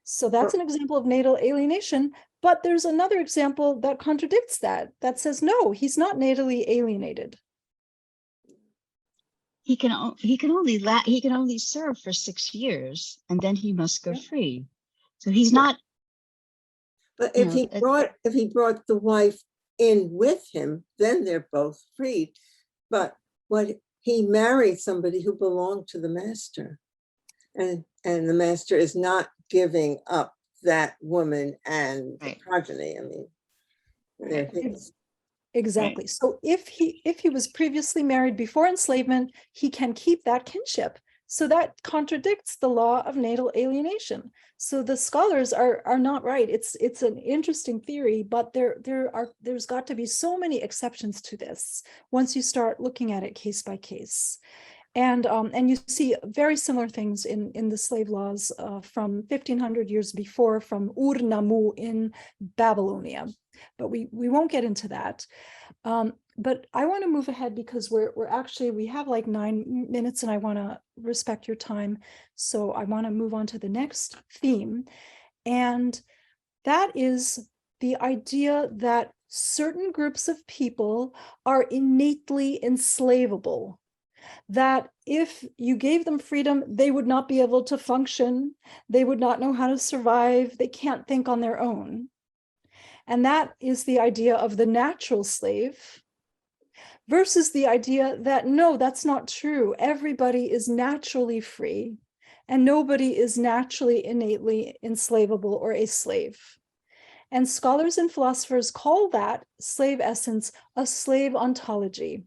So that's an example of natal alienation, but there's another example that contradicts that says, no, he's not natally alienated. He can only serve for 6 years, and then he must go free. So he's not. But if he brought the wife in with him, then they're both freed. But he married somebody who belonged to the master, and the master is not giving up that woman and the progeny. I mean, they're his. Exactly. Right. So if he was previously married before enslavement, he can keep that kinship. So that contradicts the law of natal alienation. So the scholars are not right. It's an interesting theory, but there's got to be so many exceptions to this once you start looking at it case by case. And you see very similar things in the slave laws from 1500 years before, from Ur-Nammu in Babylonia. But we won't get into that. But I want to move ahead because we have like 9 minutes, and I want to respect your time. So I want to move on to the next theme. And that is the idea that certain groups of people are innately enslavable, that if you gave them freedom, they would not be able to function, they would not know how to survive, they can't think on their own. And that is the idea of the natural slave, versus the idea that no, that's not true. Everybody is naturally free, and nobody is naturally innately enslavable or a slave. And scholars and philosophers call that slave essence a slave ontology.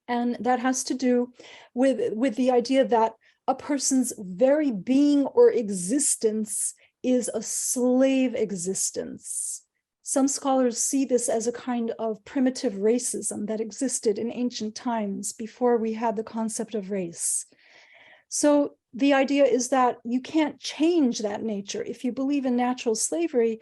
And that has to do with the idea that a person's very being or existence is a slave existence. Some scholars see this as a kind of primitive racism that existed in ancient times before we had the concept of race. So the idea is that you can't change that nature. If you believe in natural slavery,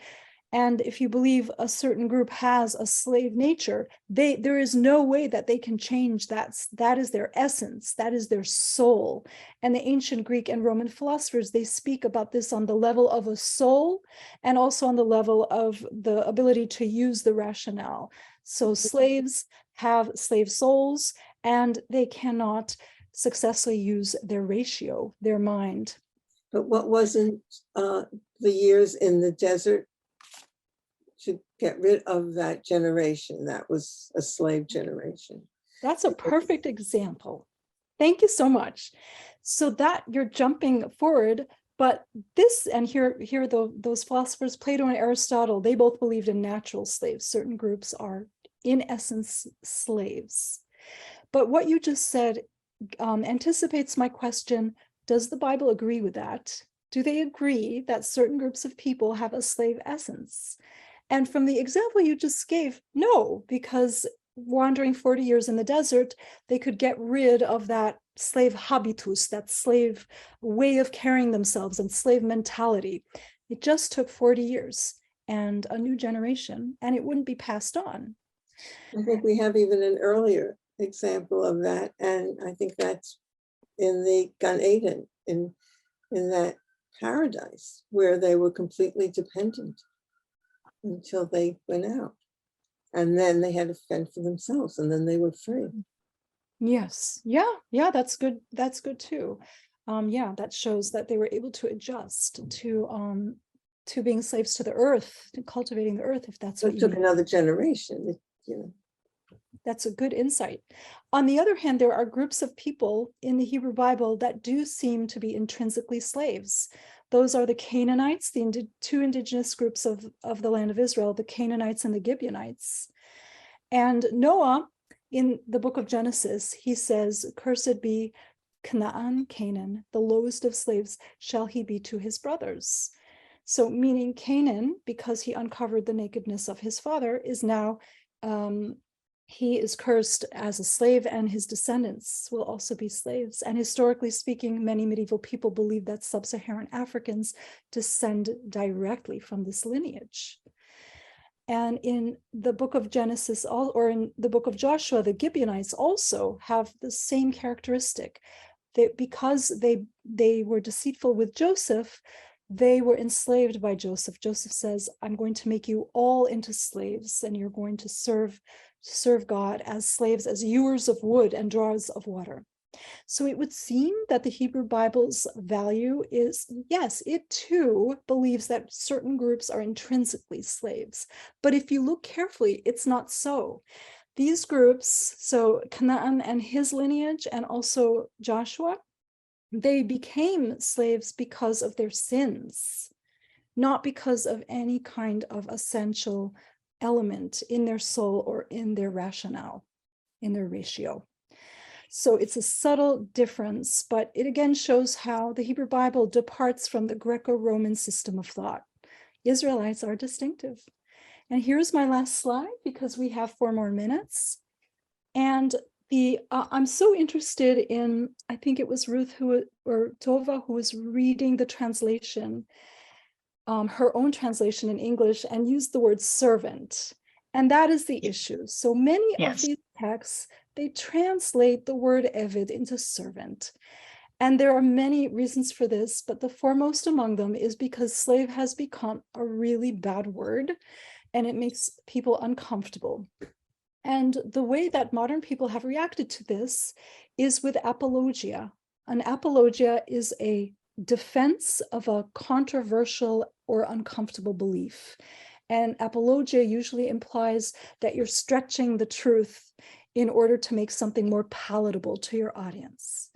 and if you believe a certain group has a slave nature, there is no way that they can change that. That is their essence, that is their soul. And the ancient Greek and Roman philosophers, they speak about this on the level of a soul and also on the level of the ability to use the rationale. So slaves have slave souls, and they cannot successfully use their ratio, their mind. But what wasn't the years in the desert to get rid of that generation? That was a slave generation. That's a perfect example. Thank you so much. So that you're jumping forward, but this, and here those philosophers, Plato and Aristotle, they both believed in natural slaves. Certain groups are in essence slaves. But what you just said anticipates my question: does the Bible agree with that? Do they agree that certain groups of people have a slave essence? And from the example you just gave, no, because wandering 40 years in the desert, they could get rid of that slave habitus, that slave way of carrying themselves and slave mentality. It just took 40 years and a new generation, and it wouldn't be passed on. I think we have even an earlier example of that, and I think that's in the Gan Eden, in that paradise where they were completely dependent until they went out, and then they had to fend for themselves, and then they were free. Yes, yeah, that's good too. Yeah, that shows that they were able to adjust to being slaves to the earth, to cultivating the earth, if that's So what it you took mean. another generation, you know. That's a good insight. On the other hand, there are groups of people in the Hebrew Bible that do seem to be intrinsically slaves. Those are the Canaanites, the two indigenous groups of the land of Israel, the Canaanites and the Gibeonites. And Noah, in the book of Genesis, he says, "Cursed be Canaan, the lowest of slaves shall he be to his brothers." So meaning Canaan, because he uncovered the nakedness of his father, is now he is cursed as a slave, and his descendants will also be slaves. And historically speaking, many medieval people believe that sub-Saharan Africans descend directly from this lineage. And in the book of Genesis, or in the book of Joshua, the Gibeonites also have the same characteristic. Because they were deceitful with Joseph, they were enslaved by Joseph. Joseph says, "I'm going to make you all into slaves, and you're going to serve God as slaves, as hewers of wood and drawers of water." So it would seem that the Hebrew Bible's value is, yes, it too believes that certain groups are intrinsically slaves. But if you look carefully, it's not so. These groups, so Canaan and his lineage, and also Joshua, they became slaves because of their sins, not because of any kind of essential element in their soul or in their rationale, in their ratio. So it's a subtle difference, but it again shows how the Hebrew Bible departs from the Greco-Roman system of thought. Israelites are distinctive. And here's my last slide, because we have 4 more minutes. And I'm so interested in, I think it was Ruth or Tova who was reading the translation, her own translation in English, and used the word servant. And that is the issue. So many of these texts, they translate the word eved into servant. And there are many reasons for this, but the foremost among them is because slave has become a really bad word. and it makes people uncomfortable. And the way that modern people have reacted to this is with apologia. An apologia is a defense of a controversial or uncomfortable belief. And apologia usually implies that you're stretching the truth in order to make something more palatable to your audience.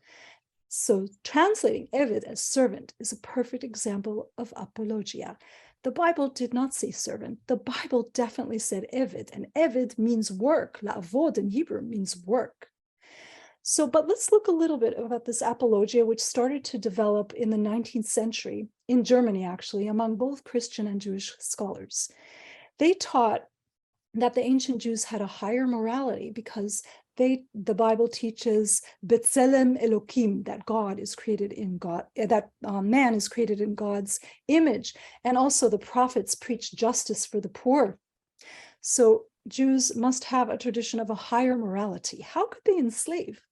So translating Eved as servant is a perfect example of apologia. The Bible did not say servant. The Bible definitely said Eved, and Eved means work. La'avod in Hebrew means work. So, but let's look a little bit about this apologia, which started to develop in the 19th century, in Germany actually, among both Christian and Jewish scholars. They taught that the ancient Jews had a higher morality because the Bible teaches B'Tselem Elokim, that God is created in God, that man is created in God's image. And also the prophets preach justice for the poor. So Jews must have a tradition of a higher morality. How could they enslave?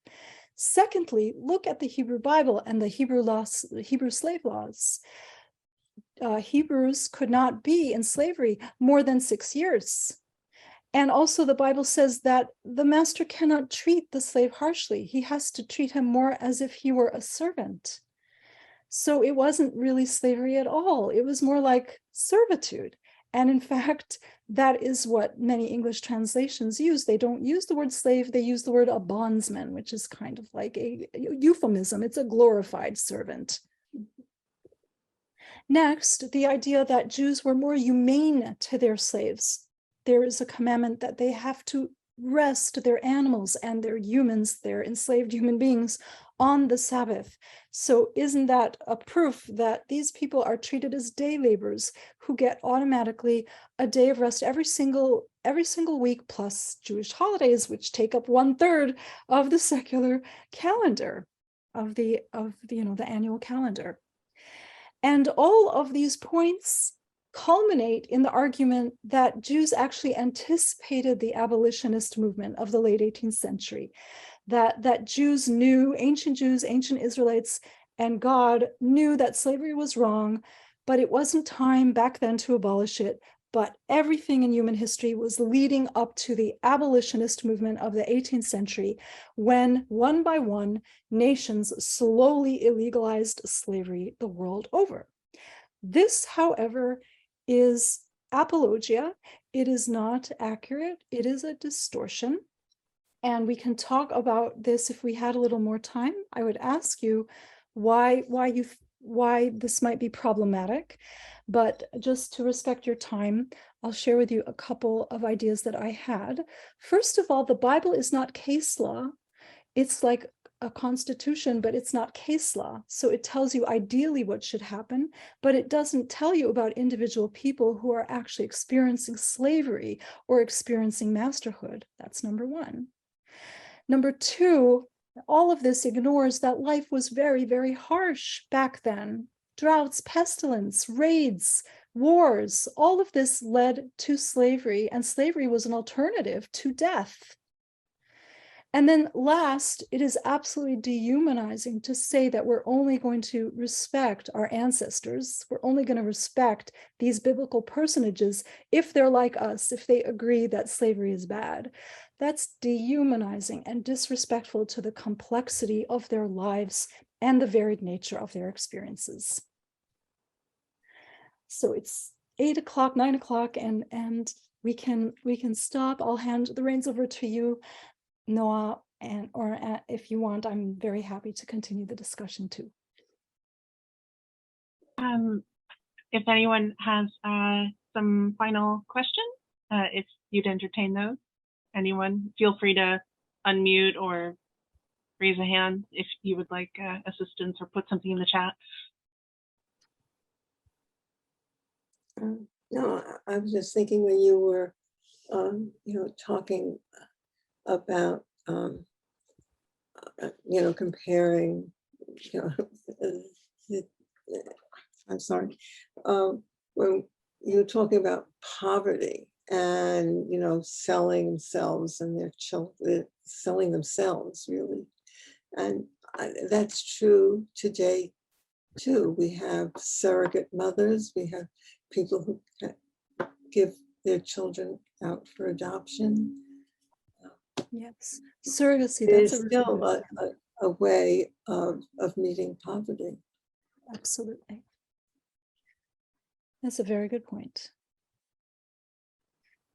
Secondly, look at the Hebrew Bible and the Hebrew laws, the Hebrew slave laws. Hebrews could not be in slavery more than 6 years. And also the Bible says that the master cannot treat the slave harshly. He has to treat him more as if he were a servant. So it wasn't really slavery at all. It was more like servitude. And in fact, that is what many English translations use. They don't use the word slave, they use the word a bondsman, which is kind of like a euphemism. It's a glorified servant. Next, the idea that Jews were more humane to their slaves. There is a commandment that they have to rest their animals and their humans, their enslaved human beings, on the Sabbath. So isn't that a proof that these people are treated as day laborers who get automatically a day of rest every single week, plus Jewish holidays, which take up 1/3 of the secular calendar of the annual calendar. And all of these points culminate in the argument that Jews actually anticipated the abolitionist movement of the late 18th century, that Jews knew, ancient Jews, ancient Israelites, and God knew that slavery was wrong, but it wasn't time back then to abolish it. But everything in human history was leading up to the abolitionist movement of the 18th century, when one by one, nations slowly illegalized slavery the world over. This, however, is apologia. It is not accurate. It is a distortion. And we can talk about this if we had a little more time. I would ask you why this might be problematic. But just to respect your time, I'll share with you a couple of ideas that I had. First of all, the Bible is not case law. It's like a constitution, but it's not case law. So it tells you ideally what should happen, but it doesn't tell you about individual people who are actually experiencing slavery or experiencing masterhood. That's number one. Number two, all of this ignores that life was very, very harsh back then. Droughts, pestilence, raids, wars, all of this led to slavery, and slavery was an alternative to death. And then last, it is absolutely dehumanizing to say that we're only going to respect our ancestors. We're only going to respect these biblical personages if they're like us, if they agree that slavery is bad. That's dehumanizing and disrespectful to the complexity of their lives and the varied nature of their experiences. So it's 8 o'clock, 9 o'clock, and we can stop. I'll hand the reins over to you, Noah, or if you want, I'm very happy to continue the discussion too. If anyone has some final questions, if you'd entertain those, anyone, feel free to unmute or raise a hand if you would like assistance or put something in the chat. No, I was just thinking when you were, talking about, comparing, I'm sorry, when you were talking about poverty and, selling themselves and their children, selling themselves really. And that's true today too. We have surrogate mothers, we have people who give their children out for adoption. Yes, surrogacy, There's that's a still really a way of meeting poverty. absolutely. That's a very good point.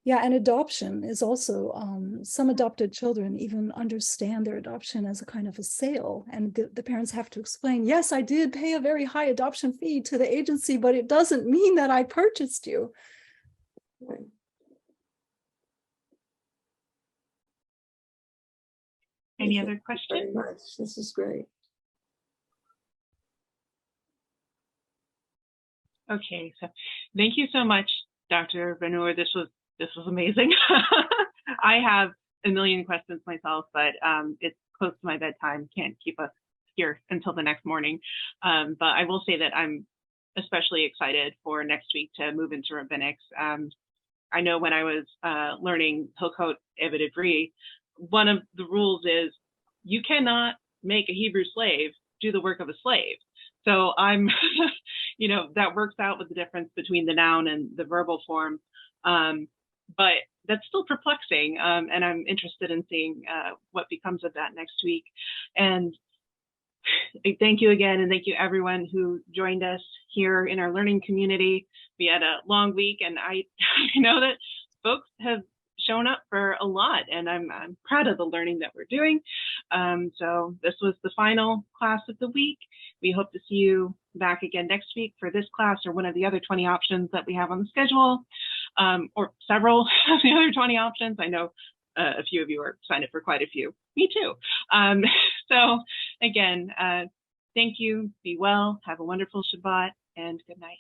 Yeah, and adoption is also, some adopted children even understand their adoption as a kind of a sale. And the parents have to explain, yes, I did pay a very high adoption fee to the agency, but it doesn't mean that I purchased you. Right. Any other Thank you questions? very much. This is great. Okay, so thank you so much, Dr. Ben-Ur. This was amazing. I have a million questions myself, but it's close to my bedtime. Can't keep us here until the next morning. But I will say that I'm especially excited for next week to move into rabbinics. I know when I was learning Hilchot Eved Ivri, one of the rules is you cannot make a Hebrew slave do the work of a slave. So I'm, you know, that works out with the difference between the noun and the verbal form. But that's still perplexing. And I'm interested in seeing what becomes of that next week. And thank you again. And thank you everyone who joined us here in our learning community. We had a long week, and I know that folks have shown up for a lot, and I'm proud of the learning that we're doing. So this was the final class of the week. We hope to see you back again next week for this class or one of the other 20 options that we have on the schedule, or several of the other 20 options. I know a few of you are signed up for quite a few. Me too. So again, thank you. Be well. Have a wonderful Shabbat, and good night.